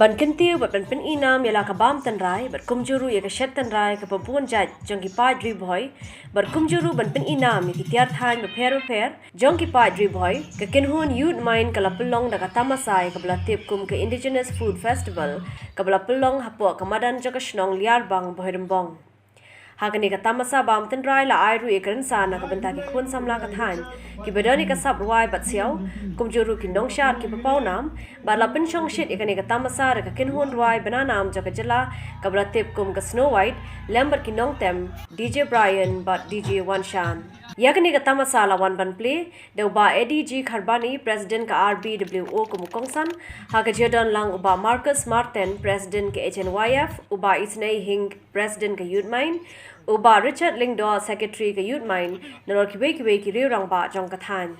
Ban kentiu bat ban pen inam yala ka bam Tynrai bat kumjuru ya ka shet Tynrai ka pempuan jaj jong ki pa dri boy bat kumjuru ban pen inam ya ki tiar than beper jong ki pa dri boy ka Kynhun youth mind kala Pynlong da ka Tamasa ka bla tip kum ka indigenous food festival ka bla Pynlong hapo ka madan jaka shnong liar bang bohirembong Hagani ka Tamasa bam Tynrai la airu ekran sana ka benta ki khun samla ka than ki bedani ka sab ruai bat siaw kumjuru ki nong shar ki papau nam ba la pen chong shit ekani ka Tamasa ra ka Kynhun ruai bana nam jaka jala ka bla tip kum ka Snow White lember ki nong tem DJ Brian but DJ Wanshan Yakani ka Tamasa la wan ban play de ba ADG Kharbani president ka RBWO ko mukongsan ha ka Jordan lang uba Marcus Martin president ka HNYF uba Isnei Hing president ka Youth Mind uba Richard Lingdo secretary ka Youth Mind nalor ki ki riu rang ba jong ka than